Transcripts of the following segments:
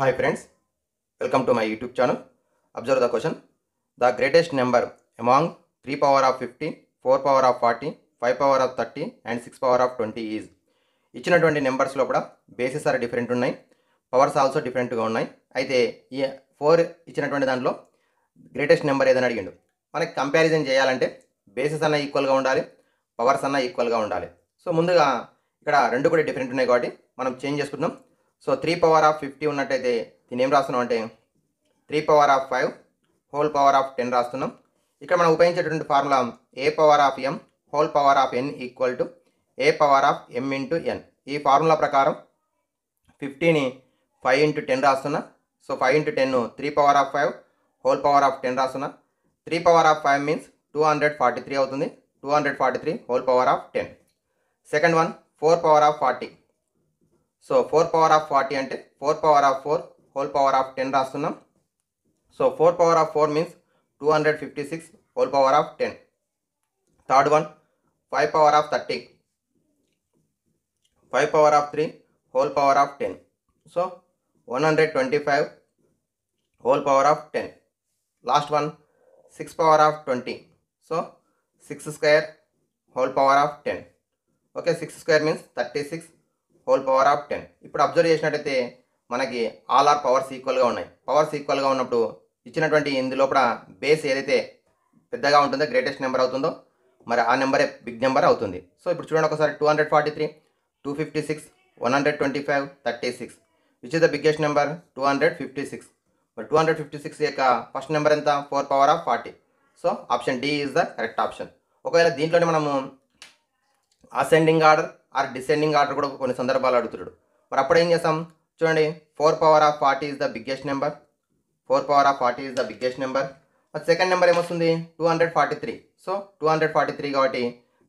Hi friends, welcome to my YouTube channel. Observe the question. The greatest number among 3 power of 50, 4 power of 40, 5 power of 30 and 6 power of 20 is. ఇచ్చినటువంటి numbers లోపల bases are different ఉన్నాయి, powers also డిఫరెంట్గా ఉన్నాయి. అయితే ఈ 4 ఇచ్చినటువంటి దాంట్లో greatest number ఏదని అడిగిండు. మనకి కంపారిజన్ చేయాలంటే బేసెస్ అన్న ఈక్వల్గా ఉండాలి, పవర్స్ అన్న ఈక్వల్గా ఉండాలి. సో ముందుగా ఇక్కడ రెండు కూడా డిఫరెంట్ ఉన్నాయి కాబట్టి మనం చేంజ్ చేసుకుందాం. సో 3 పవర్ ఆఫ్ 50 ఉన్నట్టయితే దీన్ని ఏం రాస్తున్నాం అంటే 3 power of 5 whole power of 10 రాస్తున్నాం. ఇక్కడ మనం ఉపయోగించేటువంటి formula A power of M whole power of N equal to A power of M into N. ఈ ఫార్ములా ప్రకారం 50ని 5 ఇంటూ 10 రాస్తున్నా. So 5 into 10 3 power of 5 whole power of 10 రాస్తున్నా. 3 power of 5 means 243 అవుతుంది. 243 whole power of 10. Second one 4 power of 40. So 4 power of 40 అంటే 4 power of 4 whole power of 10 రాస్తున్నాం. So 4 power of 4 means 256 whole power of 10. Third one 5 power of 30. 5 power of 3 whole power of 10. So 125 whole power of 10. Last one 6 power of 20. So 6 square whole power of 10. Okay, 6 square means 36 whole power of 10. ఇప్పుడు observe చేసినట్టయితే మనకి all are powers ఈక్వల్గా ఉన్నాయి. Powers ఈక్వల్గా ఉన్నప్పుడు ఇచ్చినటువంటి ఇందులోపల base ఏదైతే పెద్దగా ఉంటుందో గ్రేటెస్ట్ నెంబర్ అవుతుందో మరి ఆ నెంబరే బిగ్ నెంబర్ అవుతుంది. సో ఇప్పుడు చూడండి ఒకసారి 243, 256, 125, 36. Which is the biggest number? 256. మరి 256 యొక్క ఫస్ట్ నెంబర్ ఎంత? 4 power of 40. So option D is the correct option. ఒకవేళ దీంట్లోనే మనము ascending order or descending order కూడా కొన్ని సందర్భాలు అడుగుతున్నాడు. మరి అప్పుడు ఏం చేస్తాం చూడండి. 4 power of 40 is the biggest number. 4 power of 40 is the biggest number. మరి సెకండ్ నెంబర్ ఏమొస్తుంది? 243. సో 243 కాబట్టి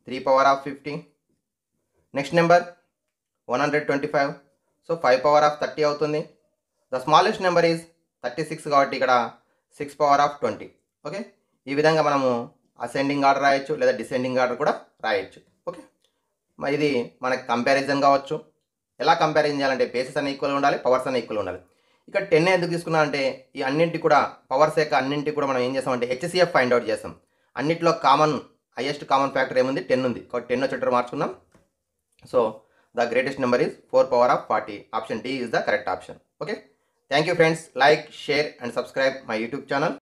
3 power of 50. Next number 125. So 5 power of 30 అవుతుంది. ద స్మాలెస్ట్ నెంబర్ ఈజ్ 36 కాబట్టి ఇక్కడ 6 పవర్ ఆఫ్ 20. ఓకే, ఈ విధంగా మనము అసెండింగ్ ఆర్డర్ రాయొచ్చు లేదా డిసెండింగ్ ఆర్డర్ కూడా రాయొచ్చు. ఓకే, మరి ఇది మనకి కంపారిజన్ కావచ్చు. ఎలా కంపారిజన్ చేయాలంటే బేసెస్ అనే ఈక్వల్గా ఉండాలి, పవర్స్ అనే ఈక్వల్గా ఉండాలి. ఇక్కడ 10 ఎందుకు తీసుకున్నా అంటే ఈ అన్నింటి కూడా పవర్స్ యొక్క అన్నింటి కూడా మనం ఏం చేస్తామంటే హెచ్సిఎఫ్ ఫైండ్ అవుట్ చేస్తాం. అన్నింటిలో హైయెస్ట్ కామన్ ఫ్యాక్టర్ ఏముంది? 10 ఉంది కాబట్టి 10 వచ్చేటట్టు మార్చుకుందాం. So the greatest number is 4 power of 40. Option D is the correct option. Okay, thank you friends. Like, share and subscribe my YouTube channel.